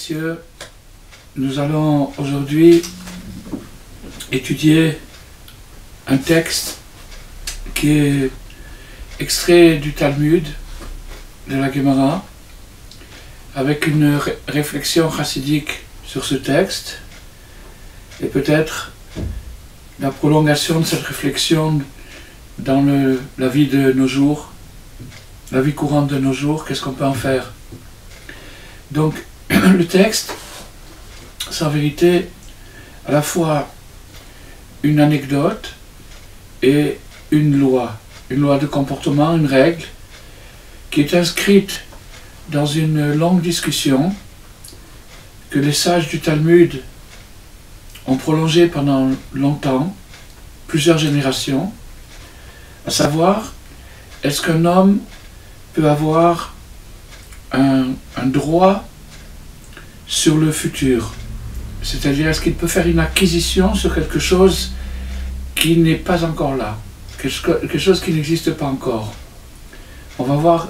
messieurs, nous allons aujourd'hui étudier un texte qui est extrait du Talmud, de la Gemara, avec une réflexion chassidique sur ce texte, et peut-être la prolongation de cette réflexion dans la vie de nos jours, la vie courante de nos jours, qu'est-ce qu'on peut en faire? Donc, le texte, c'est en vérité à la fois une anecdote et une loi de comportement, une règle, qui est inscrite dans une longue discussion que les sages du Talmud ont prolongée pendant longtemps, plusieurs générations, à savoir, est-ce qu'un homme peut avoir un droit sur le futur? C'est-à-dire, est-ce qu'il peut faire une acquisition sur quelque chose qui n'est pas encore là, quelque chose qui n'existe pas encore? On va voir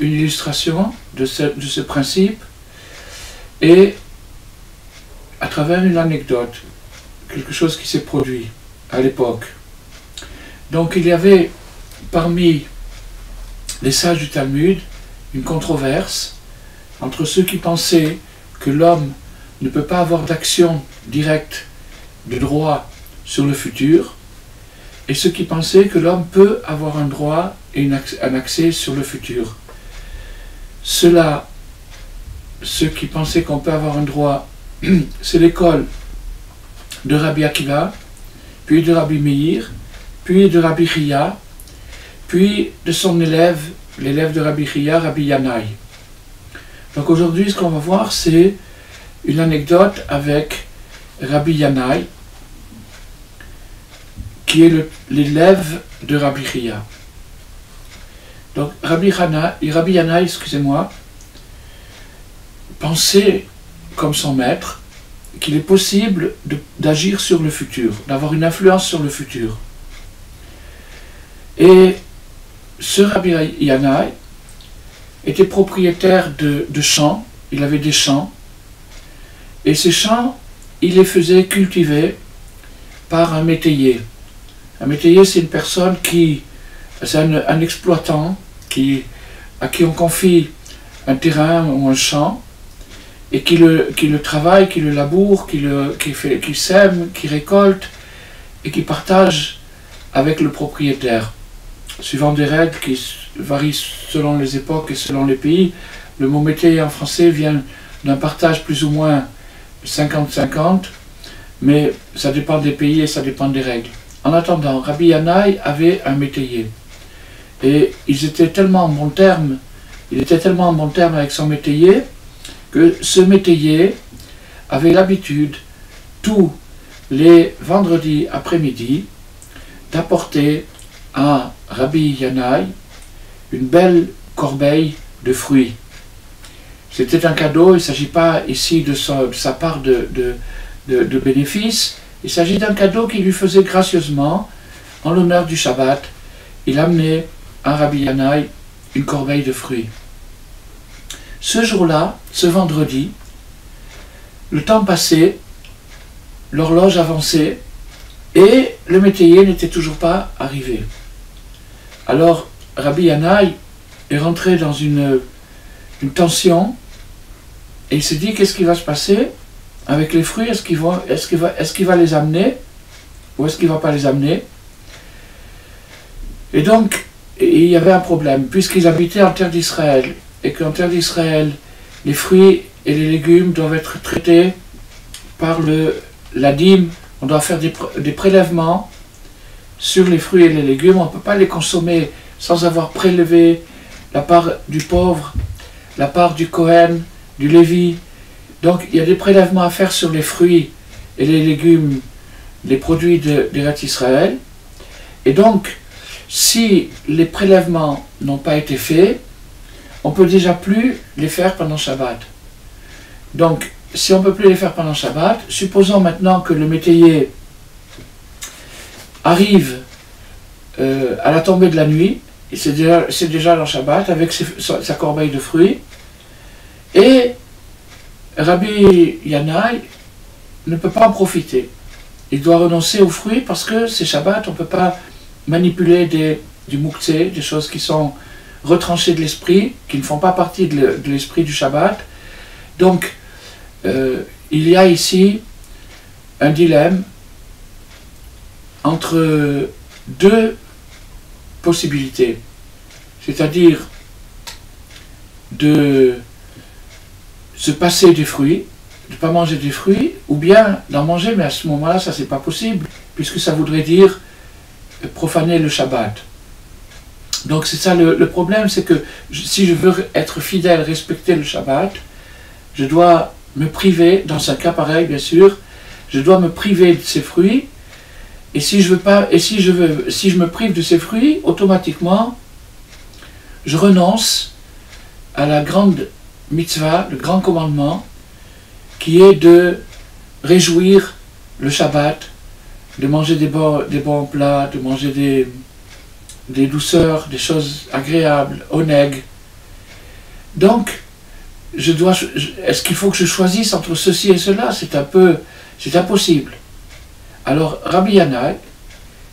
une illustration de ce principe et à travers une anecdote, quelque chose qui s'est produit à l'époque. Donc il y avait parmi les sages du Talmud une controverse entre ceux qui pensaient que l'homme ne peut pas avoir d'action directe de droit sur le futur, et ceux qui pensaient que l'homme peut avoir un droit et un accès sur le futur. Ceux qui pensaient qu'on peut avoir un droit, c'est l'école de Rabbi Akiva, puis de Rabbi Meir, puis de Rabbi Chia, puis de son élève, l'élève de Rabbi Chia, Rabbi Yannai. Donc aujourd'hui, ce qu'on va voir, c'est une anecdote avec Rabbi Yannai, qui est l'élève de Rabbi Chia. Donc Rabbi Yannai, excusez-moi, pensait, comme son maître, qu'il est possible d'agir sur le futur, d'avoir une influence sur le futur. Et ce Rabbi Yannai était propriétaire de champs, il avait des champs, et ces champs, il les faisait cultiver par un métayer. Un métayer, c'est une personne c'est un exploitant à qui on confie un terrain ou un champ, et qui le travaille, qui le laboure, qui sème, qui récolte, et qui partage avec le propriétaire. Suivant des règles qui varient selon les époques et selon les pays, le mot métayer en français vient d'un partage plus ou moins 50-50, mais ça dépend des pays et ça dépend des règles. En attendant, Rabbi Yannai avait un métayer. Et il était tellement en bon terme avec son métayer, que ce métayer avait l'habitude, tous les vendredis après-midi, d'apporter à Rabbi Yannai une belle corbeille de fruits. C'était un cadeau, il ne s'agit pas ici de sa part de bénéfice, il s'agit d'un cadeau qu'il lui faisait gracieusement en l'honneur du Shabbat. Il amenait à Rabbi Yannai une corbeille de fruits. Ce jour-là, ce vendredi, le temps passait, l'horloge avançait, et le métayer n'était toujours pas arrivé. Alors, Rabbi Yannai est rentré dans une tension, et il s'est dit, qu'est-ce qui va se passer avec les fruits? Est-ce qu'il va les amener, ou est-ce qu'il ne va pas les amener? Et donc, il y avait un problème, puisqu'ils habitaient en terre d'Israël, et qu'en terre d'Israël, les fruits et les légumes doivent être traités par la dîme. On doit faire des prélèvements sur les fruits et les légumes. On ne peut pas les consommer sans avoir prélevé la part du pauvre, la part du Kohen, du Lévi. Donc il y a des prélèvements à faire sur les fruits et les légumes, les produits d'Eretz Israël. Et donc, si les prélèvements n'ont pas été faits, on ne peut déjà plus les faire pendant Shabbat. Donc, si on ne peut plus les faire pendant Shabbat, supposons maintenant que le métayer arrive à la tombée de la nuit, et c'est déjà dans Shabbat, avec sa corbeille de fruits, et Rabbi Yannai ne peut pas en profiter. Il doit renoncer aux fruits parce que c'est Shabbat, on ne peut pas manipuler du moukse, des choses qui sont retranchées de l'esprit, qui ne font pas partie de l'esprit du Shabbat. Donc, il y a ici un dilemme entre deux possibilités, c'est-à-dire de se passer des fruits, de ne pas manger des fruits, ou bien d'en manger, mais à ce moment-là, ça c'est pas possible, puisque ça voudrait dire profaner le Shabbat. Donc c'est ça le problème, c'est que si je veux être fidèle, respecter le Shabbat, je dois me priver, dans un cas pareil bien sûr, je dois me priver de ces fruits, et si je me prive de ces fruits, automatiquement, je renonce à la grande mitzvah, le grand commandement, qui est de réjouir le Shabbat, de manger des bons plats, de manger des douceurs, des choses agréables, oneg. Donc, est-ce qu'il faut que je choisisse entre ceci et cela? C'est impossible. Alors, Rabbi Yannai,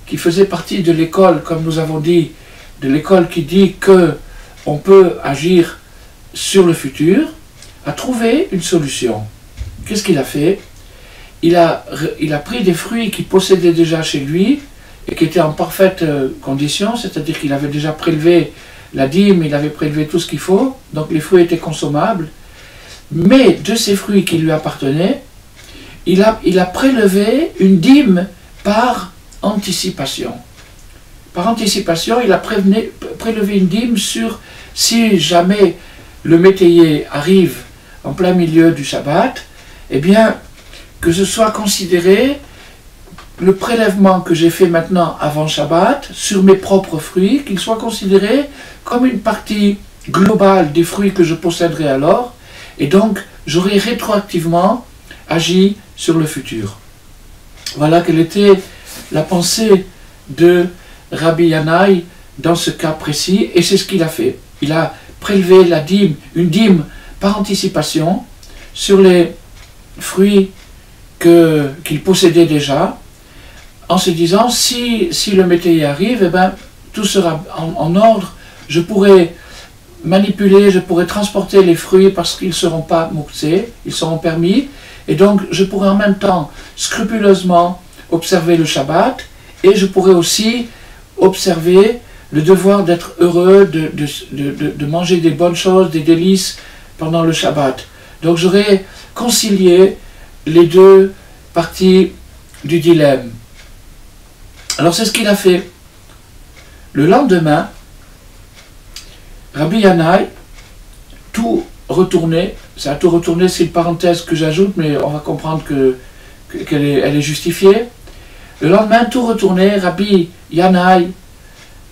qui faisait partie de l'école, comme nous avons dit, de l'école qui dit que on peut agir sur le futur, a trouvé une solution. Qu'est-ce qu'il a fait? Il a pris des fruits qu'il possédait déjà chez lui et qui étaient en parfaite condition, c'est-à-dire qu'il avait déjà prélevé la dîme, il avait prélevé tout ce qu'il faut, donc les fruits étaient consommables, mais de ces fruits qui lui appartenaient, il a prélevé une dîme par anticipation. Par anticipation, il a prélevé une dîme sur, si jamais le métayer arrive en plein milieu du Shabbat, eh bien, que ce soit considéré le prélèvement que j'ai fait maintenant avant Shabbat sur mes propres fruits, qu'il soit considéré comme une partie globale des fruits que je posséderai alors, et donc j'aurai rétroactivement agi sur le futur. Voilà quelle était la pensée de Rabbi Yannai dans ce cas précis, et c'est ce qu'il a fait. Il a prélevé la dîme, une dîme par anticipation sur les fruits qu'il possédait déjà, en se disant si le métayer arrive, eh ben, tout sera en ordre, je pourrai manipuler, je pourrai transporter les fruits parce qu'ils ne seront pas mouxés, ils seront permis, et donc je pourrai en même temps scrupuleusement observer le Shabbat, et je pourrai aussi observer le devoir d'être heureux, de manger des bonnes choses, des délices pendant le Shabbat. Donc j'aurai concilié les deux parties du dilemme. Alors c'est ce qu'il a fait. Le lendemain, Rabbi Yannai, tout retourné, ça a tout retourné, c'est une parenthèse que j'ajoute, mais on va comprendre qu'elle est justifiée. Le lendemain, tout retourné, Rabbi Yannai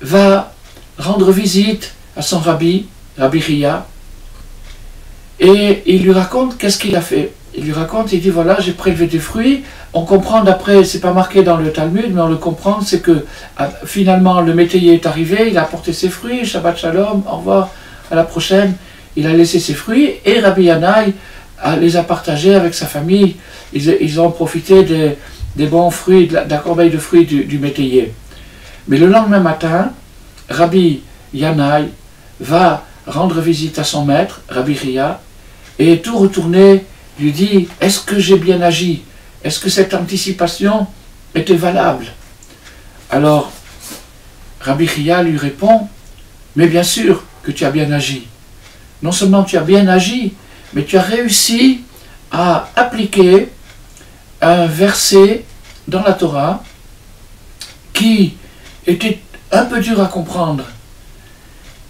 va rendre visite à son rabbi, Rabbi Chia, et il lui raconte qu'est-ce qu'il a fait. Il lui raconte, il dit voilà, j'ai prélevé des fruits. On comprend d'après, c'est pas marqué dans le Talmud, mais on le comprend, c'est que finalement le métayer est arrivé, il a apporté ses fruits, Shabbat Shalom, au revoir, à la prochaine. Il a laissé ses fruits et Rabbi Yannai les a partagés avec sa famille. Ils ont profité des bons fruits, de la corbeille de fruits du métayer. Mais le lendemain matin, Rabbi Yannai va rendre visite à son maître, Rabbi Chia, et tout retourné lui dit « Est-ce que j'ai bien agi? Est-ce que cette anticipation était valable ?» Alors, Rabbi Chia lui répond « Mais bien sûr que tu as bien agi. Non seulement tu as bien agi, mais tu as réussi à appliquer un verset dans la Torah qui était un peu dur à comprendre.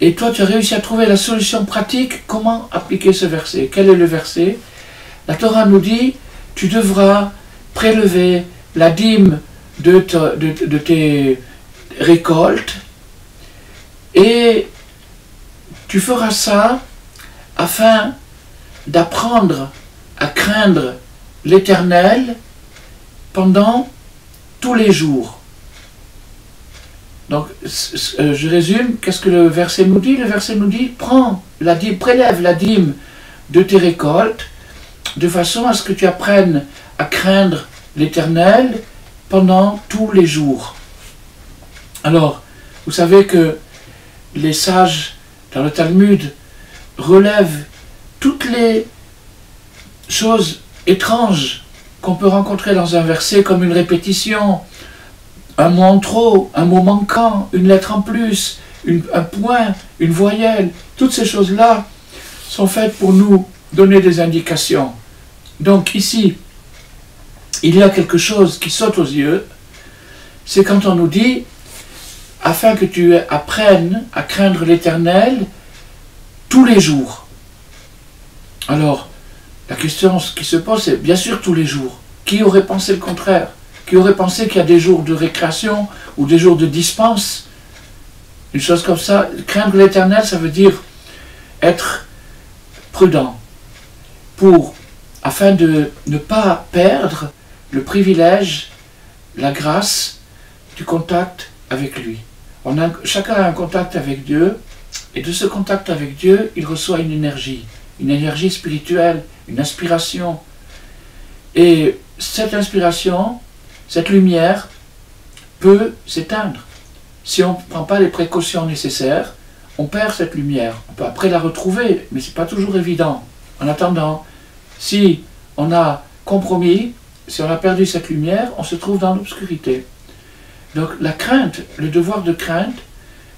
Et toi, tu as réussi à trouver la solution pratique. Comment appliquer ce verset? Quel est le verset? La Torah nous dit, tu devras prélever la dîme de tes récoltes et tu feras ça afin d'apprendre à craindre l'Éternel pendant tous les jours. Donc, je résume, qu'est-ce que le verset nous dit? Le verset nous dit, prélève la dîme de tes récoltes de façon à ce que tu apprennes à craindre l'Éternel pendant tous les jours. Alors, vous savez que les sages dans le Talmud relèvent toutes les choses étranges qu'on peut rencontrer dans un verset, comme une répétition, un mot en trop, un mot manquant, une lettre en plus, un point, une voyelle. Toutes ces choses-là sont faites pour nous donner des indications. Donc ici, il y a quelque chose qui saute aux yeux, c'est quand on nous dit « afin que tu apprennes à craindre l'Éternel tous les jours ». Alors, la question qui se pose, c'est bien sûr tous les jours. Qui aurait pensé le contraire? Qui aurait pensé qu'il y a des jours de récréation ou des jours de dispense? Une chose comme ça, craindre l'Éternel, ça veut dire être prudent, afin de ne pas perdre le privilège, la grâce du contact avec lui. Chacun a un contact avec Dieu, et de ce contact avec Dieu, il reçoit une énergie spirituelle, une inspiration. Et cette inspiration, cette lumière, peut s'éteindre. Si on ne prend pas les précautions nécessaires, on perd cette lumière. On peut après la retrouver, mais ce n'est pas toujours évident. En attendant, si on a compromis, si on a perdu cette lumière, on se trouve dans l'obscurité. Donc la crainte, le devoir de crainte,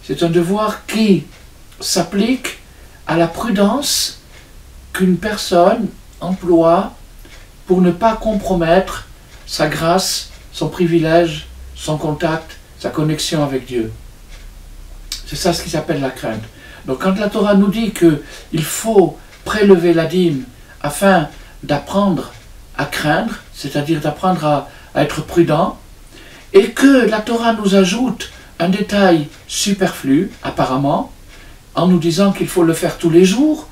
c'est un devoir qui s'applique à la prudence qu'une personne emploie pour ne pas compromettre sa grâce, son privilège, son contact, sa connexion avec Dieu. C'est ça ce qui s'appelle la crainte. Donc quand la Torah nous dit qu'il faut prélever la dîme afin d'apprendre à craindre, c'est-à-dire d'apprendre à être prudent, et que la Torah nous ajoute un détail superflu, apparemment, en nous disant qu'il faut le faire tous les jours,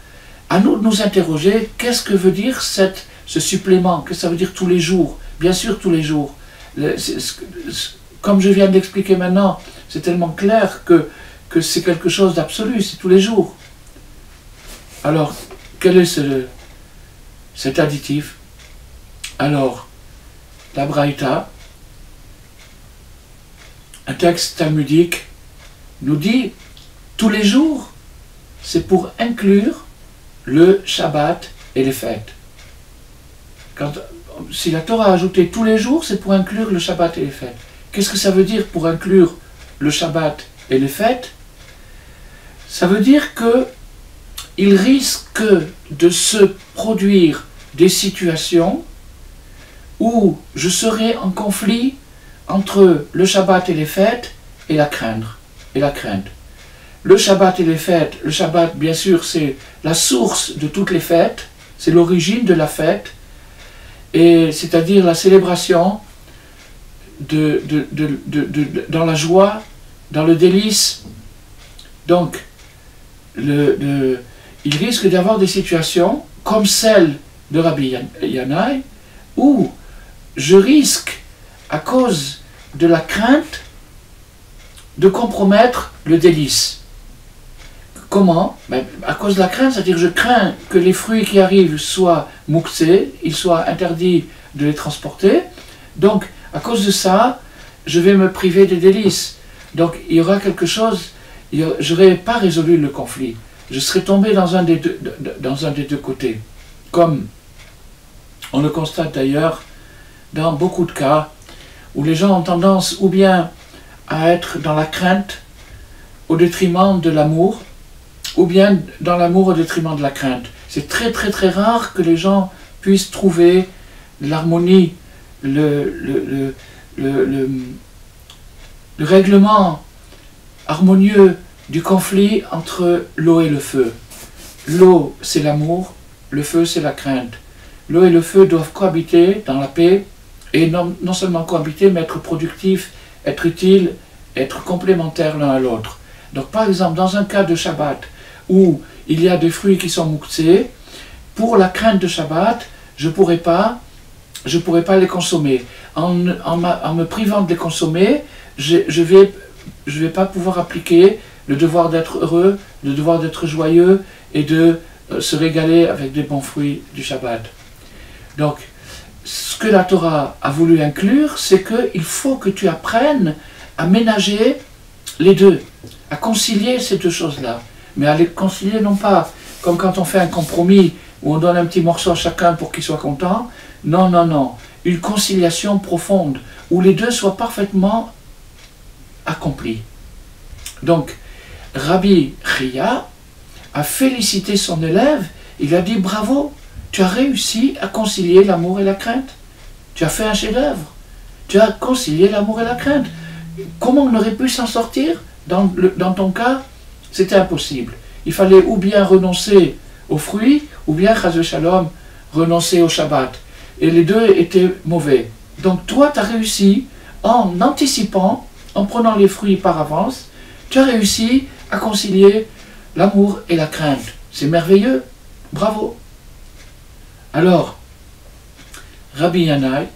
à nous de nous interroger, qu'est-ce que veut dire ce supplément? Qu'est-ce que ça veut dire tous les jours? Bien sûr tous les jours. Comme je viens d'expliquer maintenant, c'est tellement clair que c'est quelque chose d'absolu, c'est tous les jours. Alors, quel est cet additif? Alors, la Braïta, un texte talmudique, nous dit tous les jours, c'est pour inclure le Shabbat et les fêtes. Si la Torah a ajouté tous les jours, c'est pour inclure le Shabbat et les fêtes. Qu'est-ce que ça veut dire pour inclure le Shabbat et les fêtes? Ça veut dire qu'il risque de se produire des situations où je serai en conflit entre le Shabbat et les fêtes et la crainte. Le Shabbat et les fêtes, le Shabbat bien sûr c'est la source de toutes les fêtes, c'est l'origine de la fête, et c'est-à-dire la célébration dans la joie, dans le délice. Donc, il risque d'y avoir des situations comme celle de Rabbi Yannai, où je risque, à cause de la crainte, de compromettre le délice. Comment? À cause de la crainte, c'est-à-dire je crains que les fruits qui arrivent soient mouxés, il soit interdit de les transporter. Donc, à cause de ça, je vais me priver des délices. Donc, il y aura quelque chose, je n'aurai pas résolu le conflit. Je serai tombé dans un des deux côtés. Comme on le constate d'ailleurs dans beaucoup de cas où les gens ont tendance ou bien à être dans la crainte au détriment de l'amour, ou bien dans l'amour au détriment de la crainte. C'est très très très rare que les gens puissent trouver l'harmonie, le règlement harmonieux du conflit entre l'eau et le feu. L'eau, c'est l'amour, le feu, c'est la crainte. L'eau et le feu doivent cohabiter dans la paix, et non seulement cohabiter, mais être productifs, être utiles, être complémentaires l'un à l'autre. Donc par exemple, dans un cas de Shabbat, où il y a des fruits qui sont mouxés, pour la crainte de Shabbat, je ne pourrais pas les consommer. En me privant de les consommer, je vais pas pouvoir appliquer le devoir d'être heureux, le devoir d'être joyeux et de se régaler avec des bons fruits du Shabbat. Donc, ce que la Torah a voulu inclure, c'est qu'il faut que tu apprennes à ménager les deux, à concilier ces deux choses-là. Mais à les concilier non pas comme quand on fait un compromis où on donne un petit morceau à chacun pour qu'il soit content. Non, non, non. Une conciliation profonde où les deux soient parfaitement accomplis. Donc, Rabbi Chia a félicité son élève. Il a dit bravo, tu as réussi à concilier l'amour et la crainte. Tu as fait un chef-d'œuvre. Tu as concilié l'amour et la crainte. Comment on aurait pu s'en sortir? Dans ton cas, c'était impossible. Il fallait ou bien renoncer aux fruits, ou bien, chas shalom, renoncer au Shabbat. Et les deux étaient mauvais. Donc toi, tu as réussi, en anticipant, en prenant les fruits par avance, tu as réussi à concilier l'amour et la crainte. C'est merveilleux. Bravo. Alors, Rabbi Yannai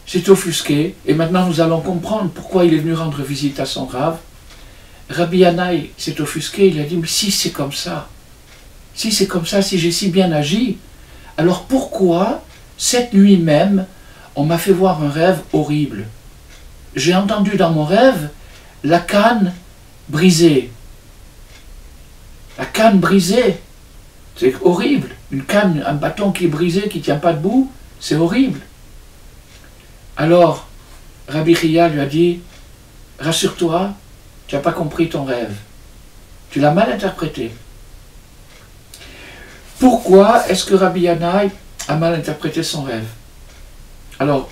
s'est offusqué, et maintenant nous allons comprendre pourquoi il est venu rendre visite à son Rav. Rabbi Yannai s'est offusqué, il a dit, mais si c'est comme ça, si c'est comme ça, si j'ai si bien agi, alors pourquoi, cette nuit même, on m'a fait voir un rêve horrible? J'ai entendu dans mon rêve la canne brisée. La canne brisée, c'est horrible. Une canne, un bâton qui est brisé, qui ne tient pas debout, c'est horrible. Alors, Rabbi Chia lui a dit, rassure-toi, tu n'as pas compris ton rêve. Tu l'as mal interprété. Pourquoi est-ce que Rabbi Yannai a mal interprété son rêve? Alors,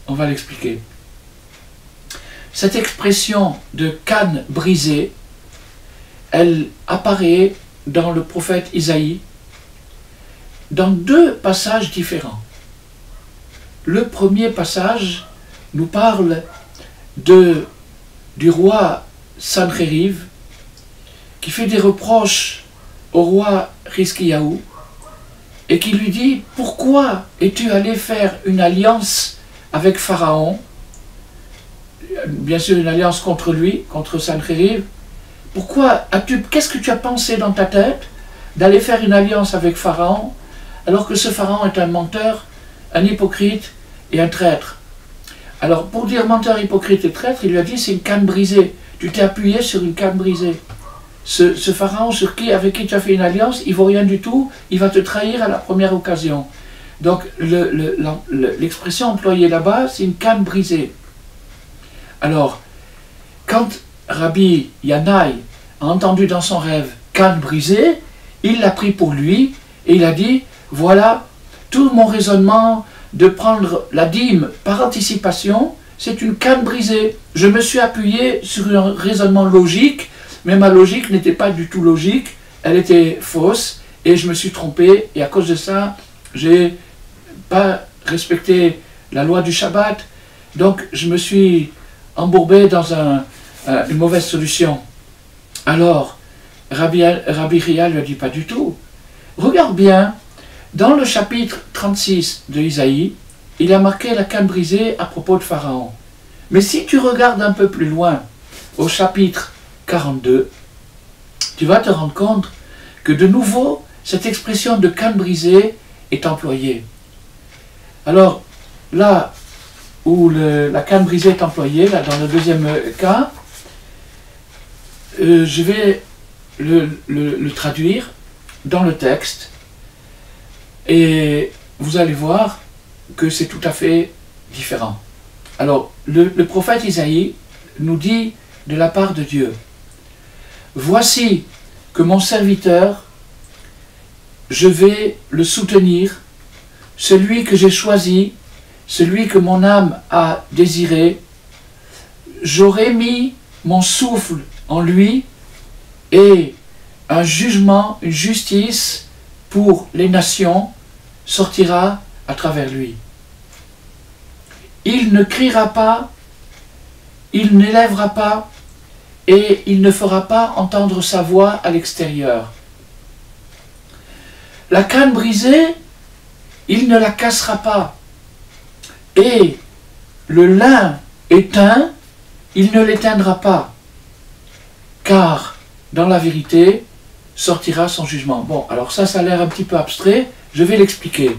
on va l'expliquer. Cette expression de canne brisée, elle apparaît dans le prophète Isaïe dans deux passages différents. Le premier passage nous parle du roi Sancheriv qui fait des reproches au roi Hiskiyahu et qui lui dit « Pourquoi es-tu allé faire une alliance avec Pharaon ?» Bien sûr une alliance contre lui, contre Sancheriv. Pourquoi qu'est-ce que tu as pensé dans ta tête d'aller faire une alliance avec Pharaon alors que ce Pharaon est un menteur, un hypocrite et un traître? Alors pour dire menteur, hypocrite et traître, il lui a dit c'est une canne brisée. Tu t'es appuyé sur une canne brisée. Ce Pharaon avec qui tu as fait une alliance, il ne vaut rien du tout, il va te trahir à la première occasion. Donc l'expression employée là-bas, c'est une canne brisée. Alors, quand Rabbi Yannai a entendu dans son rêve canne brisée, il l'a pris pour lui et il a dit, voilà, tout mon raisonnement de prendre la dîme par anticipation, c'est une canne brisée. Je me suis appuyé sur un raisonnement logique, mais ma logique n'était pas du tout logique, elle était fausse, et je me suis trompé, et à cause de ça, j'ai pas respecté la loi du Shabbat, donc je me suis embourbé dans une mauvaise solution. Alors, Rabbi Chia ne lui dit pas du tout. Regarde bien, dans le chapitre 36 de Isaïe, il a marqué la canne brisée à propos de Pharaon. Mais si tu regardes un peu plus loin, au chapitre 42, tu vas te rendre compte que de nouveau, cette expression de canne brisée est employée. Alors, là où la canne brisée est employée, là, dans le deuxième cas, je vais le traduire dans le texte et vous allez voir que c'est tout à fait différent. Alors, le prophète Isaïe nous dit de la part de Dieu, « Voici que mon serviteur, je vais le soutenir, celui que j'ai choisi, celui que mon âme a désiré, j'aurai mis mon souffle en lui et un jugement, une justice pour les nations sortira à travers lui. Il ne criera pas, il n'élèvera pas et il ne fera pas entendre sa voix à l'extérieur. La canne brisée, il ne la cassera pas. Et le lin éteint, il ne l'éteindra pas. Car, dans la vérité, sortira son jugement. Bon, alors ça a l'air un petit peu abstrait, je vais l'expliquer.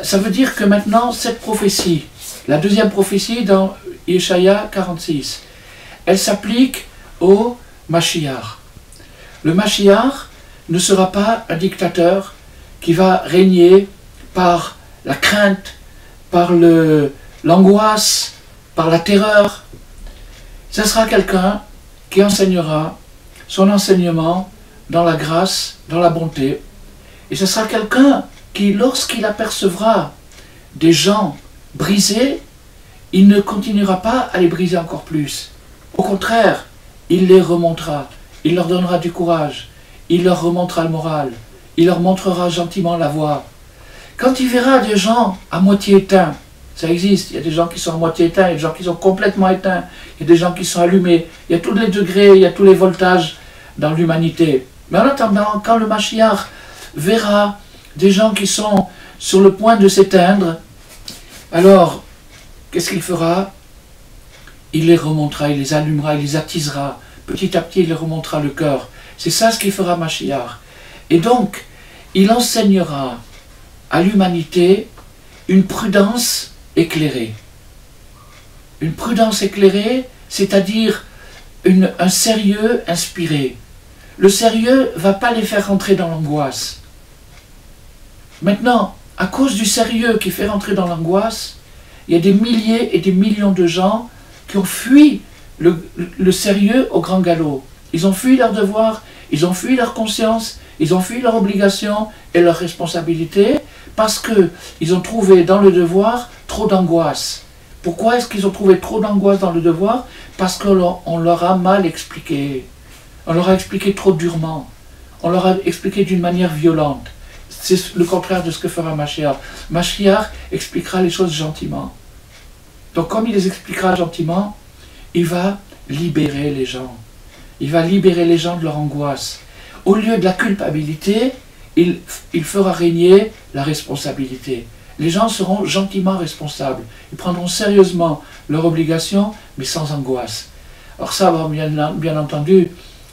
Ça veut dire que maintenant, cette prophétie, la deuxième prophétie dans Ésaïe 46, elle s'applique au Mashiach. Le Mashiach ne sera pas un dictateur qui va régner par la crainte, par l'angoisse, par la terreur. Ce sera quelqu'un qui enseignera son enseignement dans la grâce, dans la bonté. Et ce sera quelqu'un qui, lorsqu'il apercevra des gens brisés, il ne continuera pas à les briser encore plus. Au contraire, il les remontera, il leur donnera du courage, il leur remontera le moral, il leur montrera gentiment la voie. Quand il verra des gens à moitié éteints, ça existe, il y a des gens qui sont à moitié éteints, il y a des gens qui sont complètement éteints, il y a des gens qui sont allumés, il y a tous les degrés, il y a tous les voltages dans l'humanité. Mais en attendant, quand le Mashiach verra des gens qui sont sur le point de s'éteindre, alors, qu'est-ce qu'il fera? Il les remontera, il les allumera, il les attisera. Petit à petit, il les remontera le cœur. C'est ça ce qu'il fera Mashiach. Et donc, il enseignera à l'humanité une prudence éclairée. Une prudence éclairée, c'est-à-dire un sérieux inspiré. Le sérieux ne va pas les faire rentrer dans l'angoisse. Maintenant, à cause du sérieux qui fait rentrer dans l'angoisse, il y a des milliers et des millions de gens qui ont fui le sérieux au grand galop. Ils ont fui leur devoir, ils ont fui leur conscience, ils ont fui leur obligation et leur responsabilité parce qu'ils ont trouvé dans le devoir trop d'angoisse. Pourquoi est-ce qu'ils ont trouvé trop d'angoisse dans le devoir? Parce qu'on leur a mal expliqué. On leur a expliqué trop durement. On leur a expliqué d'une manière violente. C'est le contraire de ce que fera Mashiach. Mashiach expliquera les choses gentiment. Donc comme il les expliquera gentiment, il va libérer les gens. Il va libérer les gens de leur angoisse. Au lieu de la culpabilité, il fera régner la responsabilité. Les gens seront gentiment responsables. Ils prendront sérieusement leurs obligations, mais sans angoisse. Alors ça, bien entendu,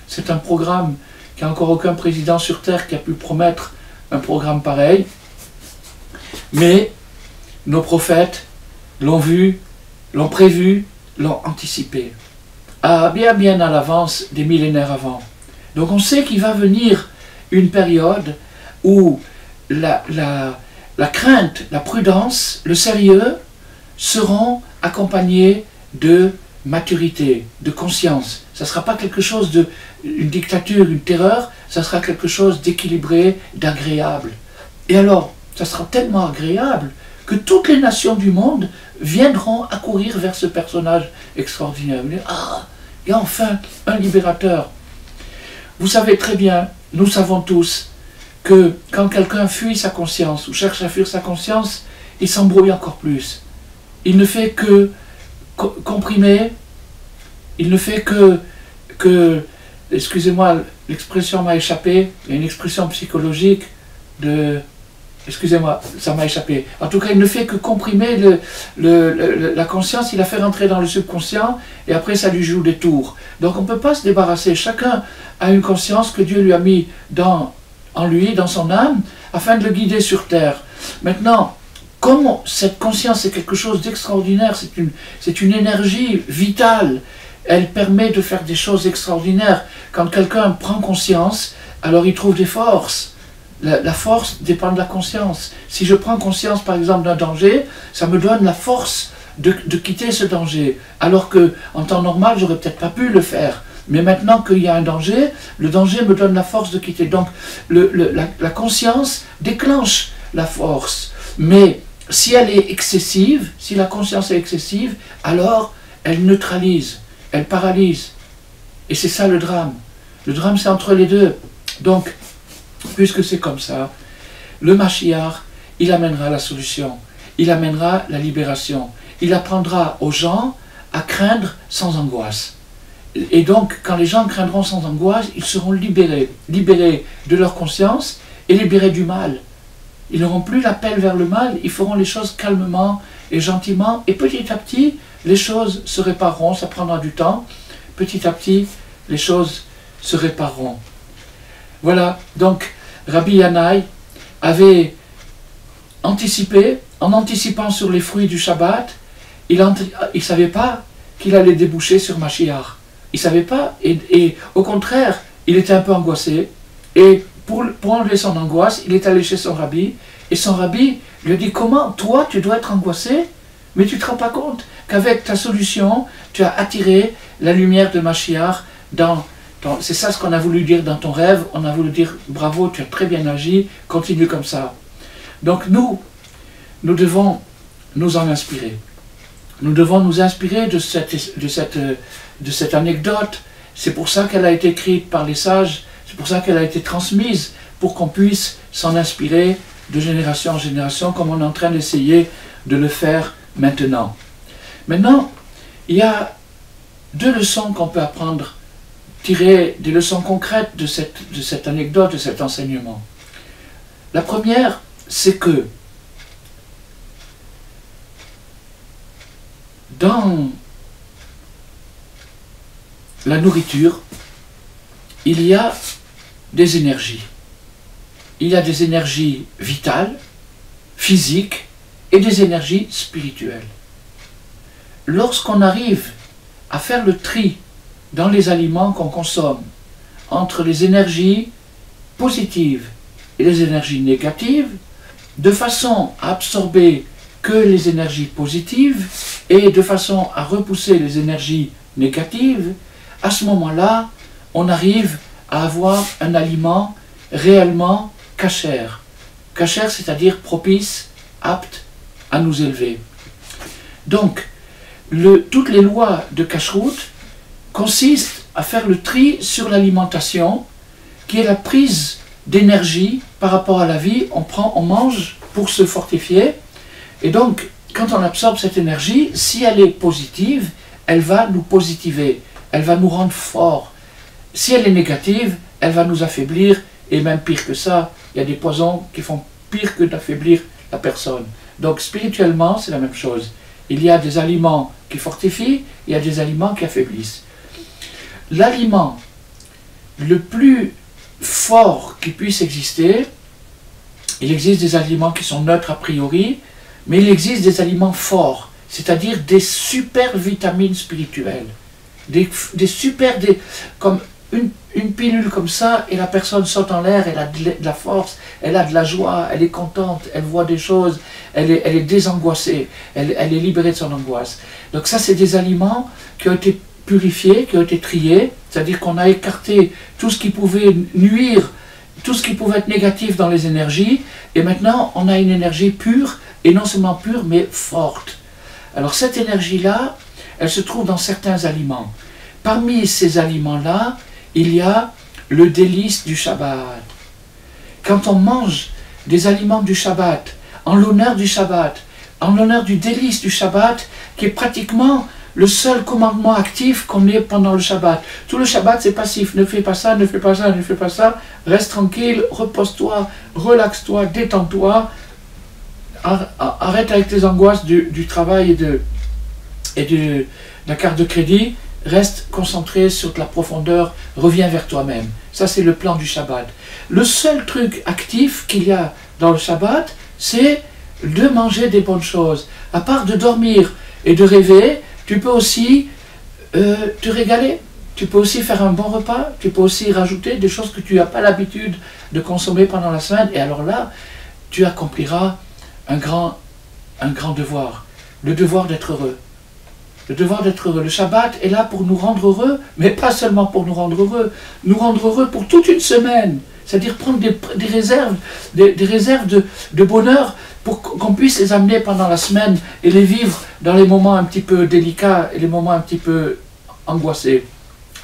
c'est un programme qu'il n'y a encore aucun président sur Terre qui a pu promettre un programme pareil. Mais nos prophètes l'ont vu, l'ont prévu, l'ont anticipé. Bien à l'avance des millénaires avant. Donc on sait qu'il va venir une période où la crainte, la prudence, le sérieux seront accompagnés de maturité, de conscience. Ça ne sera pas quelque chose une dictature, une terreur, ça sera quelque chose d'équilibré, d'agréable. Et alors, ça sera tellement agréable que toutes les nations du monde viendront accourir vers ce personnage extraordinaire. Ah, il y a enfin un libérateur. Vous savez très bien, nous savons tous, que quand quelqu'un fuit sa conscience ou cherche à fuir sa conscience, il s'embrouille encore plus. Il ne fait que comprimer, il ne fait que excusez-moi, l'expression m'a échappé, il y a une expression psychologique de... Excusez-moi, ça m'a échappé. En tout cas, il ne fait que comprimer la conscience, il la fait rentrer dans le subconscient, et après ça lui joue des tours. Donc on ne peut pas se débarrasser. Chacun a une conscience que Dieu lui a mis en lui, dans son âme, afin de le guider sur terre. Maintenant, comme cette conscience est quelque chose d'extraordinaire, c'est une énergie vitale, elle permet de faire des choses extraordinaires. Quand quelqu'un prend conscience, alors il trouve des forces. La force dépend de la conscience. Si je prends conscience, par exemple, d'un danger, ça me donne la force de quitter ce danger. Alors qu'en temps normal, j'aurais peut-être pas pu le faire. Mais maintenant qu'il y a un danger, le danger me donne la force de quitter. Donc, la conscience déclenche la force. Mais si elle est excessive, si la conscience est excessive, alors elle neutralise, elle paralyse. Et c'est ça le drame. Le drame, c'est entre les deux. Donc, puisque c'est comme ça, le Mashiach, il amènera la solution, il amènera la libération, il apprendra aux gens à craindre sans angoisse. Et donc, quand les gens craindront sans angoisse, ils seront libérés de leur conscience et libérés du mal. Ils n'auront plus l'appel vers le mal, ils feront les choses calmement et gentiment, et petit à petit, les choses se répareront, ça prendra du temps, petit à petit, les choses se répareront. Voilà, donc Rabbi Yannai avait anticipé, en anticipant sur les fruits du Shabbat, il ne savait pas qu'il allait déboucher sur Mashiach. Il ne savait pas, et au contraire, il était un peu angoissé, et pour enlever son angoisse, il est allé chez son rabbi, et son rabbi lui a dit, comment, toi, tu dois être angoissé, mais tu ne te rends pas compte qu'avec ta solution, tu as attiré la lumière de Mashiach c'est ça ce qu'on a voulu dire dans ton rêve, on a voulu dire, bravo, tu as très bien agi, continue comme ça. Donc nous devons nous en inspirer. Nous devons nous inspirer de cette anecdote. C'est pour ça qu'elle a été écrite par les sages, c'est pour ça qu'elle a été transmise, pour qu'on puisse s'en inspirer de génération en génération, comme on est en train d'essayer de le faire maintenant. Maintenant, il y a 2 leçons qu'on peut apprendre, tirer des leçons concrètes de cette anecdote, de cet enseignement. La première, c'est que dans la nourriture, il y a des énergies. Il y a des énergies vitales, physiques, et des énergies spirituelles. Lorsqu'on arrive à faire le tri dans les aliments qu'on consomme entre les énergies positives et les énergies négatives, de façon à absorber que les énergies positives et de façon à repousser les énergies négatives, à ce moment-là, on arrive à avoir un aliment réellement kasher. Kasher, c'est-à-dire propice, apte à nous élever. Donc, toutes les lois de kashrut consistent à faire le tri sur l'alimentation, qui est la prise d'énergie par rapport à la vie. On mange pour se fortifier, et donc, quand on absorbe cette énergie, si elle est positive, elle va nous positiver, elle va nous rendre forts. Si elle est négative, elle va nous affaiblir, et même pire que ça, il y a des poisons qui font pire que d'affaiblir la personne. Donc spirituellement, c'est la même chose. Il y a des aliments qui fortifient, il y a des aliments qui affaiblissent. L'aliment le plus fort qui puisse exister, il existe des aliments qui sont neutres a priori, mais il existe des aliments forts, c'est-à-dire des super vitamines spirituelles. Comme une pilule comme ça, et la personne saute en l'air, elle a de la force, elle a de la joie, elle est contente, elle voit des choses, elle est désangoissée, elle est libérée de son angoisse. Donc ça, c'est des aliments qui ont été purifiés, qui ont été triés, c'est-à-dire qu'on a écarté tout ce qui pouvait nuire, tout ce qui pouvait être négatif dans les énergies, et maintenant on a une énergie pure, et non seulement pure, mais forte. Alors cette énergie-là, elle se trouve dans certains aliments. Parmi ces aliments-là, il y a le délice du Shabbat. Quand on mange des aliments du Shabbat, en l'honneur du Shabbat, en l'honneur du délice du Shabbat, qui est pratiquement le seul commandement actif qu'on ait pendant le Shabbat. Tout le Shabbat, c'est passif. Ne fais pas ça, ne fais pas ça, ne fais pas ça. Reste tranquille, repose-toi, relaxe-toi, détends-toi. Arrête avec tes angoisses du travail et de la carte de crédit. Reste concentré sur la profondeur, reviens vers toi-même. Ça, c'est le plan du Shabbat. Le seul truc actif qu'il y a dans le Shabbat, c'est de manger des bonnes choses. À part de dormir et de rêver, tu peux aussi te régaler. Tu peux aussi faire un bon repas. Tu peux aussi rajouter des choses que tu n'as pas l'habitude de consommer pendant la semaine. Et alors là, tu accompliras un grand devoir. Le devoir d'être heureux. Le devoir d'être heureux. Le Shabbat est là pour nous rendre heureux, mais pas seulement pour nous rendre heureux pour toute une semaine. C'est-à-dire prendre des réserves, des réserves de bonheur pour qu'on puisse les amener pendant la semaine et les vivre dans les moments un petit peu délicats et les moments un petit peu angoissés.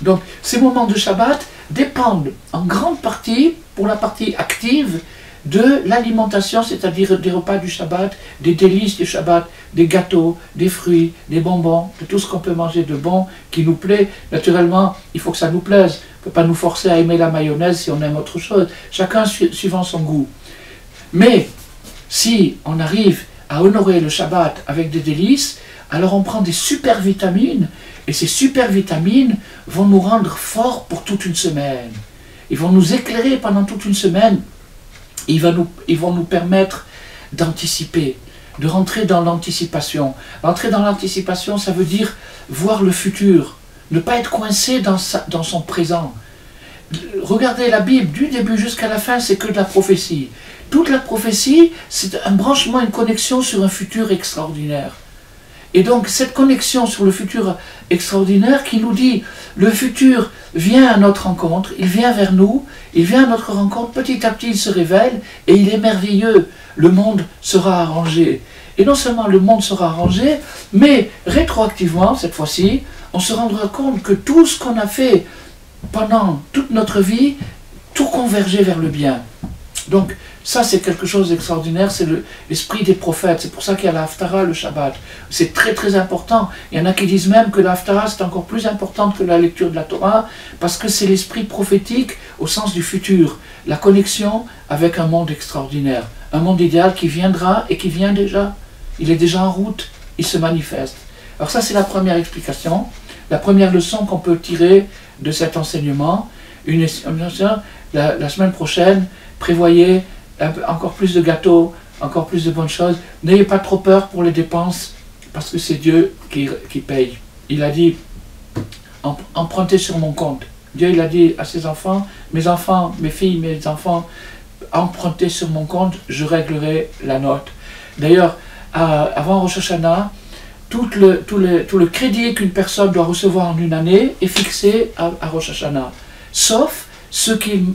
Donc ces moments de Shabbat dépendent en grande partie, pour la partie active, de l'alimentation, c'est-à-dire des repas du Shabbat, des délices du Shabbat, des gâteaux, des fruits, des bonbons, de tout ce qu'on peut manger de bon, qui nous plaît. Naturellement, il faut que ça nous plaise. On ne peut pas nous forcer à aimer la mayonnaise si on aime autre chose. Chacun suivant son goût. Mais, si on arrive à honorer le Shabbat avec des délices, alors on prend des super vitamines, et ces super vitamines vont nous rendre forts pour toute une semaine. Ils vont nous éclairer pendant toute une semaine. Ils vont nous permettre d'anticiper, de rentrer dans l'anticipation. Rentrer dans l'anticipation, ça veut dire voir le futur, ne pas être coincé dans son présent. Regardez la Bible, du début jusqu'à la fin, c'est que de la prophétie. Toute la prophétie, c'est un branchement, une connexion sur un futur extraordinaire. Et donc, cette connexion sur le futur extraordinaire qui nous dit, le futur vient à notre rencontre, il vient vers nous, il vient à notre rencontre, petit à petit il se révèle, et il est merveilleux, le monde sera arrangé. Et non seulement le monde sera arrangé, mais rétroactivement, cette fois-ci, on se rendra compte que tout ce qu'on a fait pendant toute notre vie, tout convergeait vers le bien. Donc, ça c'est quelque chose d'extraordinaire, c'est l'esprit des prophètes. C'est pour ça qu'il y a la Haftara, le Shabbat. C'est très très important. Il y en a qui disent même que la Haftara c'est encore plus importante que la lecture de la Torah, parce que c'est l'esprit prophétique au sens du futur. La connexion avec un monde extraordinaire. Un monde idéal qui viendra et qui vient déjà. Il est déjà en route, il se manifeste. Alors ça c'est la première explication. La première leçon qu'on peut tirer de cet enseignement. La semaine prochaine, prévoyez encore plus de gâteaux, encore plus de bonnes choses. N'ayez pas trop peur pour les dépenses, parce que c'est Dieu qui paye. Il a dit, empruntez sur mon compte. Dieu il a dit à ses enfants, mes filles, mes enfants, empruntez sur mon compte, je réglerai la note. D'ailleurs, avant Rosh Hashanah, tout le crédit qu'une personne doit recevoir en une année est fixé à Rosh Hashanah, sauf ce qu'il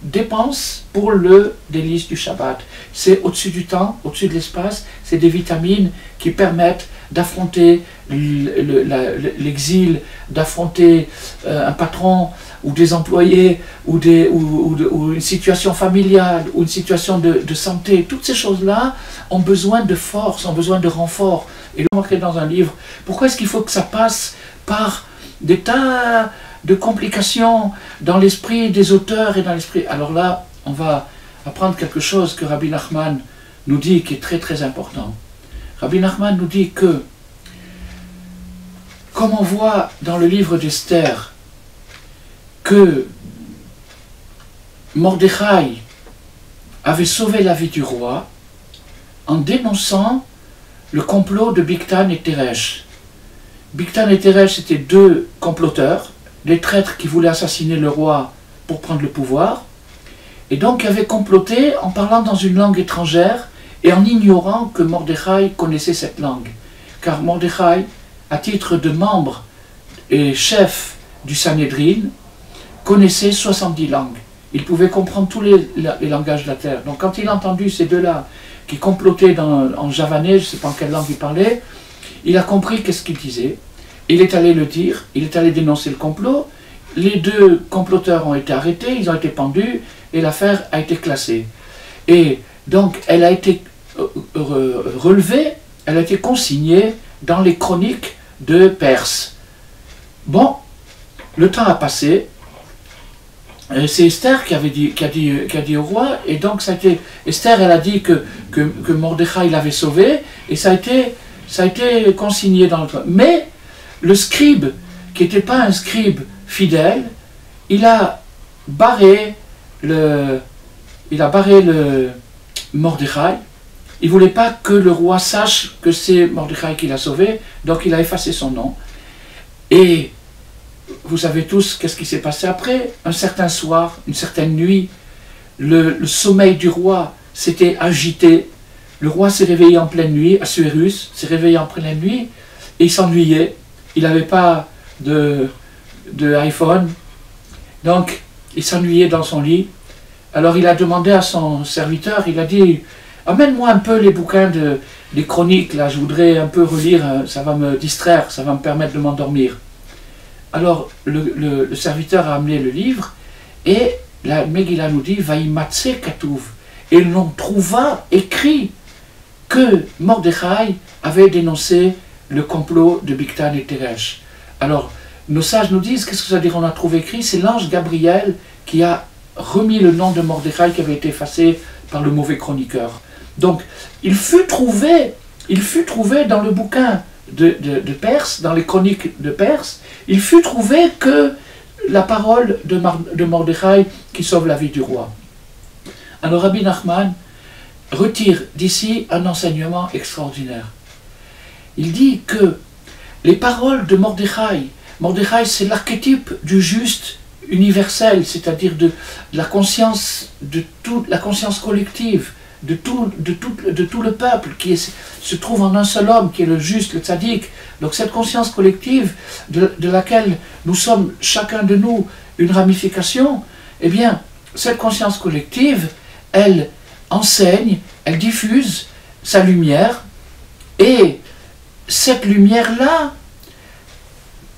dépense pour le délice du Shabbat. C'est au-dessus du temps, au-dessus de l'espace, c'est des vitamines qui permettent d'affronter l'exil, d'affronter un patron ou des employés, ou une situation familiale, ou une situation de santé. Toutes ces choses-là ont besoin de force, ont besoin de renfort. Et là, on va créer dans un livre. Pourquoi est-ce qu'il faut que ça passe par des tas de complications dans l'esprit des auteurs et dans l'esprit... Alors là, on va apprendre quelque chose que Rabbi Nachman nous dit, qui est très très important. Rabbi Nachman nous dit que, comme on voit dans le livre d'Esther, que Mordechai avait sauvé la vie du roi en dénonçant le complot de Bigtan et Teresh. Bigtan et Teresh étaient deux comploteurs, des traîtres qui voulaient assassiner le roi pour prendre le pouvoir, et donc avaient comploté en parlant dans une langue étrangère et en ignorant que Mordechai connaissait cette langue. Car Mordechai, à titre de membre et chef du Sanhédrin, connaissait 70 langues. Il pouvait comprendre tous les langages de la terre. Donc quand il a entendu ces deux-là qui complotaient en javanais, je ne sais pas en quelle langue ils parlaient, il a compris qu'est-ce qu'ils disaient. Il est allé le dire, il est allé dénoncer le complot. Les deux comploteurs ont été arrêtés, ils ont été pendus, et l'affaire a été classée. Et donc elle a été relevée, elle a été consignée dans les chroniques de Perse. Bon, le temps a passé. C'est Esther qui a dit au roi, et donc ça a été, Esther elle a dit que Mordechai l'avait sauvé, et ça a été consigné dans le... Mais le scribe, qui n'était pas un scribe fidèle, il a barré le Mordechai. Il ne voulait pas que le roi sache que c'est Mordechai qui l'a sauvé, donc il a effacé son nom. Et vous savez tous qu'est-ce qui s'est passé après. Un certain soir, une certaine nuit, le sommeil du roi s'était agité. Le roi s'est réveillé en pleine nuit, Assuérus s'est réveillé en pleine nuit, et il s'ennuyait. Il n'avait pas de iPhone, donc il s'ennuyait dans son lit. Alors il a demandé à son serviteur, il a dit « Amène-moi un peu les bouquins des chroniques, là, je voudrais un peu relire, ça va me distraire, ça va me permettre de m'endormir. » Alors le serviteur a amené le livre, et la Megillah nous dit « Vaïmatse Katouv » et l'on trouva écrit que Mordechai avait dénoncé le complot de Bigtan et Teresh. Alors, nos sages nous disent, qu'est-ce que ça veut dire on a trouvé écrit? C'est l'ange Gabriel qui a remis le nom de Mordechai qui avait été effacé par le mauvais chroniqueur. Donc, il fut trouvé dans le bouquin de Perse, dans les chroniques de Perse, il fut trouvé que la parole de Mordechai qui sauve la vie du roi. Alors Rabbi Nachman retire d'ici un enseignement extraordinaire. Il dit que les paroles de Mordechai, Mordechai c'est l'archétype du juste universel, c'est-à-dire de la conscience, la conscience collective, de tout le peuple qui se trouve en un seul homme, qui est le juste, le tzaddik. Donc cette conscience collective de laquelle nous sommes, chacun de nous, une ramification, eh bien, cette conscience collective, elle enseigne, elle diffuse sa lumière, et cette lumière-là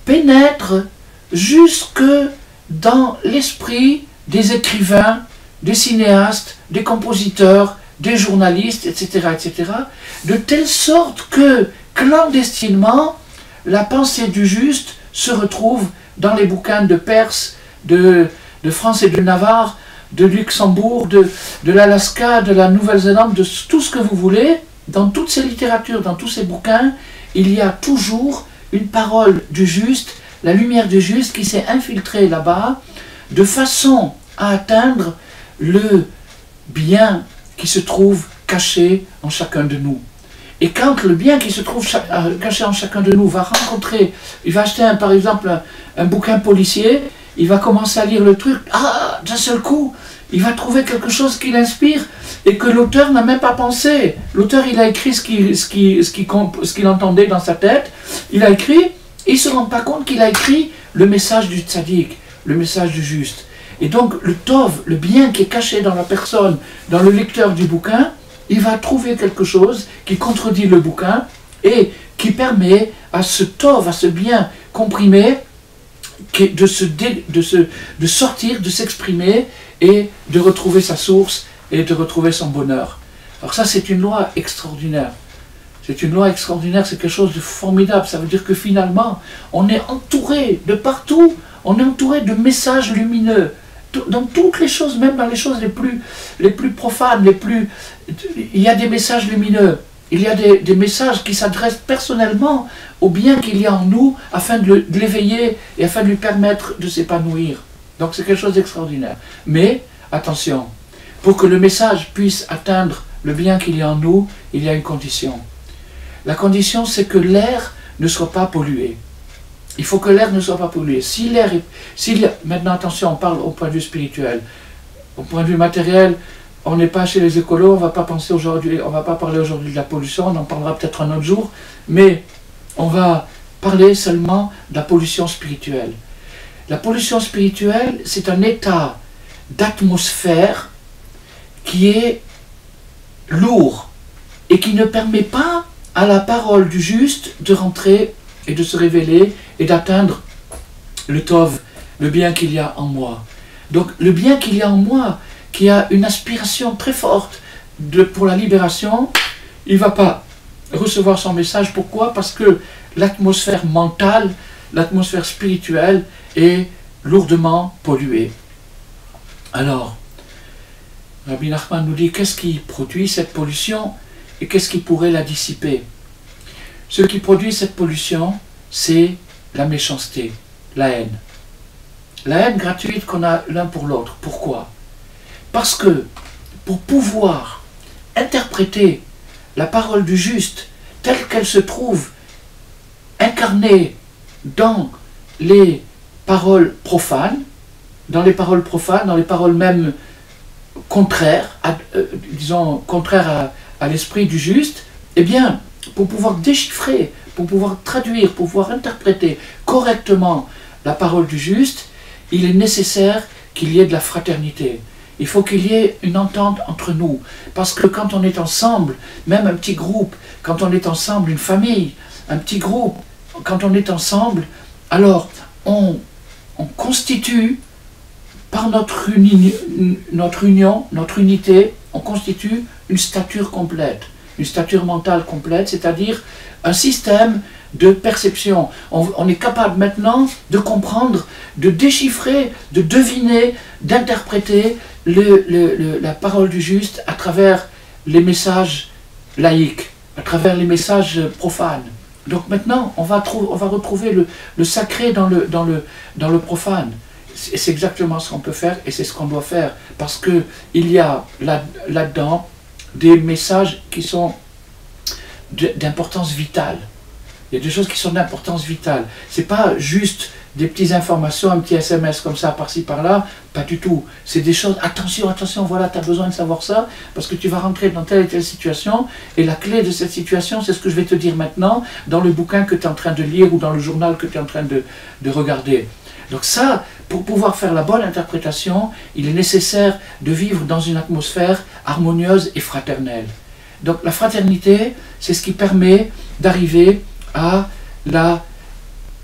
pénètre jusque dans l'esprit des écrivains, des cinéastes, des compositeurs, des journalistes, etc., etc., de telle sorte que, clandestinement, la pensée du juste se retrouve dans les bouquins de Perse, de France et de Navarre, de Luxembourg, de l'Alaska, de la Nouvelle-Zélande, de tout ce que vous voulez. Dans toutes ces littératures, dans tous ces bouquins, il y a toujours une parole du juste, la lumière du juste qui s'est infiltrée là-bas, de façon à atteindre le bien qui se trouve caché en chacun de nous. Et quand le bien qui se trouve caché en chacun de nous va rencontrer, il va acheter par exemple un bouquin policier, il va commencer à lire le truc, d'un seul coup, il va trouver quelque chose qui l'inspire et que l'auteur n'a même pas pensé. L'auteur, il a écrit ce qu'il entendait dans sa tête, il a écrit, et il ne se rend pas compte qu'il a écrit le message du tzaddik, le message du juste. Et donc, le tov, le bien qui est caché dans la personne, dans le lecteur du bouquin, il va trouver quelque chose qui contredit le bouquin et qui permet à ce tov, à ce bien comprimé, de sortir, de s'exprimer et de retrouver sa source et de retrouver son bonheur. Alors ça, c'est une loi extraordinaire. C'est une loi extraordinaire, c'est quelque chose de formidable. Ça veut dire que finalement, on est entouré de partout, on est entouré de messages lumineux. Dans toutes les choses, même dans les choses les plus profanes, il y a des messages lumineux. Il y a des messages qui s'adressent personnellement au bien qu'il y a en nous afin de l'éveiller et afin de lui permettre de s'épanouir. Donc c'est quelque chose d'extraordinaire. Mais, attention, pour que le message puisse atteindre le bien qu'il y a en nous, il y a une condition. La condition, c'est que l'air ne soit pas pollué. Il faut que l'air ne soit pas pollué. Si l'air maintenant, attention, on parle au point de vue spirituel. Au point de vue matériel, on n'est pas chez les écolos, on ne va pas penser aujourd'hui, on va pas parler aujourd'hui de la pollution, on en parlera peut-être un autre jour, mais on va parler seulement de la pollution spirituelle. La pollution spirituelle, c'est un état d'atmosphère qui est lourd et qui ne permet pas à la parole du juste de rentrer et de se révéler et d'atteindre le tov, le bien qu'il y a en moi. Donc le bien qu'il y a en moi, qui a une aspiration très forte pour la libération, il ne va pas recevoir son message. Pourquoi? Parce que l'atmosphère mentale, l'atmosphère spirituelle est lourdement polluée. Alors, Rabbi Nachman nous dit qu'est-ce qui produit cette pollution et qu'est-ce qui pourrait la dissiper. Ce qui produit cette pollution, c'est la méchanceté, la haine. La haine gratuite qu'on a l'un pour l'autre. Pourquoi? Parce que pour pouvoir interpréter la parole du juste telle qu'elle se trouve incarnée dans les paroles profanes, dans les paroles même contraires, disons contraires à l'esprit du juste, eh bien, pour pouvoir déchiffrer, pour pouvoir traduire, pour pouvoir interpréter correctement la parole du juste, il est nécessaire qu'il y ait de la fraternité. Il faut qu'il y ait une entente entre nous. Parce que quand on est ensemble, même un petit groupe, quand on est ensemble, une famille, un petit groupe, quand on est ensemble, alors on constitue, par notre union, notre unité, on constitue une stature complète, une stature mentale complète, c'est-à-dire un système de perception. On est capable maintenant de comprendre, de déchiffrer, de deviner, d'interpréter la parole du juste à travers les messages laïques, à travers les messages profanes. Donc maintenant, on va retrouver le sacré dans le profane. C'est exactement ce qu'on peut faire et c'est ce qu'on doit faire. Parce qu'il y a là-dedans des messages qui sont d'importance vitale. Il y a des choses qui sont d'importance vitale. Ce n'est pas juste des petites informations, un petit SMS comme ça, par-ci, par-là, pas du tout. C'est des choses, attention, attention, voilà, tu as besoin de savoir ça, parce que tu vas rentrer dans telle et telle situation, et la clé de cette situation, c'est ce que je vais te dire maintenant, dans le bouquin que tu es en train de lire, ou dans le journal que tu es en train de regarder. Donc ça, pour pouvoir faire la bonne interprétation, il est nécessaire de vivre dans une atmosphère harmonieuse et fraternelle. Donc la fraternité, c'est ce qui permet d'arriver à la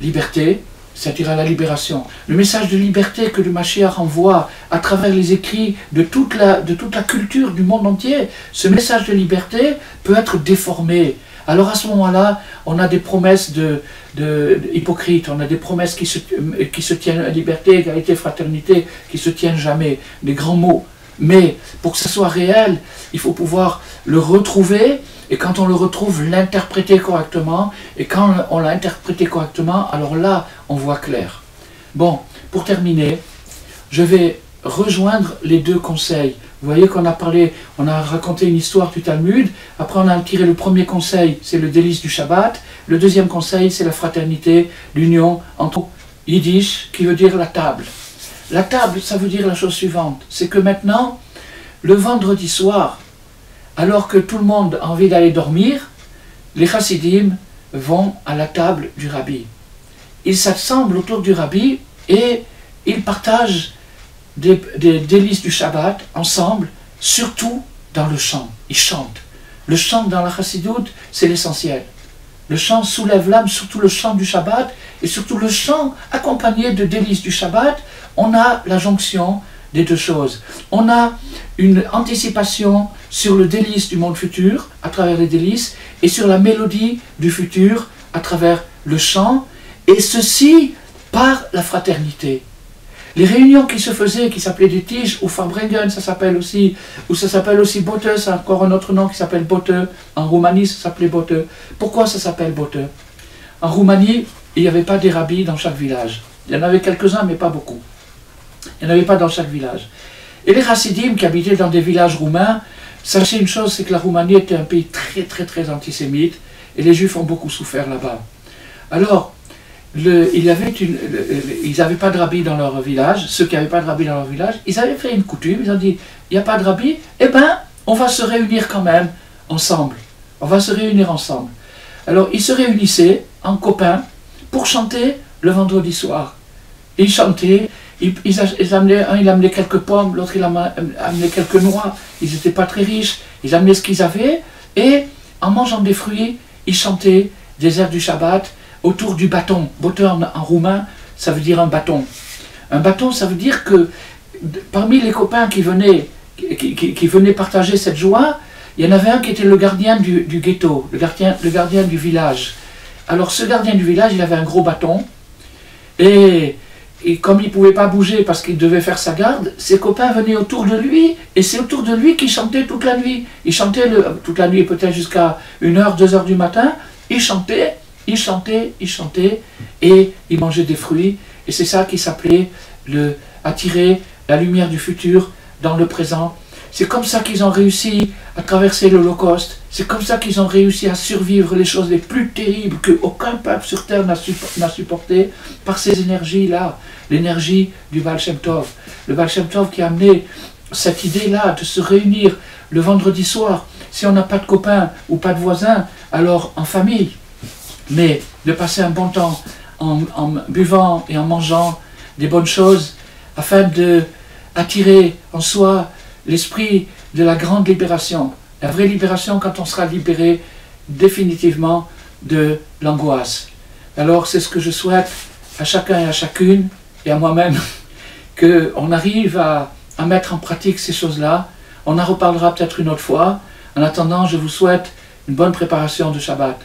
liberté, c'est-à-dire à la libération. Le message de liberté que le Mashiach envoie à travers les écrits de toute la culture du monde entier, ce message de liberté peut être déformé. Alors à ce moment-là, on a des promesses hypocrites, on a des promesses qui se tiennent, liberté, égalité, fraternité, qui se tiennent jamais, des grands mots. Mais pour que ce soit réel, il faut pouvoir le retrouver, et quand on le retrouve, l'interpréter correctement, et quand on l'a interprété correctement, alors là, on voit clair. Bon, pour terminer, je vais rejoindre les deux conseils. Vous voyez qu'on a parlé, on a raconté une histoire du Talmud, après on a tiré le premier conseil, c'est le délice du Shabbat, le deuxième conseil, c'est la fraternité, l'union entre Yiddish, qui veut dire la table. La table, ça veut dire la chose suivante, c'est que maintenant, le vendredi soir, alors que tout le monde a envie d'aller dormir, les chassidim vont à la table du rabbi. Ils s'assemblent autour du rabbi et ils partagent des délices du Shabbat ensemble, surtout dans le chant. Ils chantent. Le chant dans la chassidoute, c'est l'essentiel. Le chant soulève l'âme, surtout le chant du Shabbat, et surtout le chant accompagné de délices du Shabbat. On a la jonction des deux choses. On a une anticipation sur le délice du monde futur, à travers les délices, et sur la mélodie du futur, à travers le chant, et ceci par la fraternité. Les réunions qui se faisaient, qui s'appelaient des tiges, ou Farbrengen, ça s'appelle aussi, ou ça s'appelle aussi Bote, c'est encore un autre nom qui s'appelle Bote. En Roumanie, ça s'appelait Bote. Pourquoi ça s'appelle Bote? En Roumanie, il n'y avait pas des rabbis dans chaque village. Il y en avait quelques-uns, mais pas beaucoup. Il n'y en avait pas dans chaque village. Et les chassidim qui habitaient dans des villages roumains, sachez une chose, c'est que la Roumanie était un pays très très très antisémite, et les juifs ont beaucoup souffert là-bas. Alors, ils n'avaient pas de rabbi dans leur village, ceux qui n'avaient pas de rabbi dans leur village, ils avaient fait une coutume, ils ont dit, il n'y a pas de rabbi, eh bien, on va se réunir quand même, ensemble. On va se réunir ensemble. Alors, ils se réunissaient en copains pour chanter le vendredi soir. Ils chantaient, un il amenait quelques pommes, l'autre il amenait quelques noix, ils n'étaient pas très riches, ils amenaient ce qu'ils avaient, et en mangeant des fruits, ils chantaient des airs du Shabbat, autour du bâton. Bote en roumain, ça veut dire un bâton. Un bâton, ça veut dire que parmi les copains qui venaient partager cette joie, il y en avait un qui était le gardien du ghetto, le gardien du village. Alors ce gardien du village, il avait un gros bâton, et comme il ne pouvait pas bouger parce qu'il devait faire sa garde, ses copains venaient autour de lui, et c'est autour de lui qu'il chantait toute la nuit. Il chantait toute la nuit, peut-être jusqu'à 1h, 2h du matin, il chantait, et il mangeait des fruits, et c'est ça qui s'appelait attirer la lumière du futur dans le présent. C'est comme ça qu'ils ont réussi à traverser l'Holocauste, c'est comme ça qu'ils ont réussi à survivre les choses les plus terribles qu'aucun peuple sur terre n'a supporté, par ces énergies-là, l'énergie du Baal Shem Tov. Le Baal Shem Tov qui a amené cette idée-là de se réunir le vendredi soir, si on n'a pas de copains ou pas de voisins, alors en famille, mais de passer un bon temps en buvant et en mangeant des bonnes choses, afin d'attirer en soi l'esprit de la grande libération. La vraie libération quand on sera libéré définitivement de l'angoisse. Alors c'est ce que je souhaite à chacun et à chacune, et à moi-même, qu'on arrive à mettre en pratique ces choses-là. On en reparlera peut-être une autre fois. En attendant, je vous souhaite une bonne préparation de Shabbat.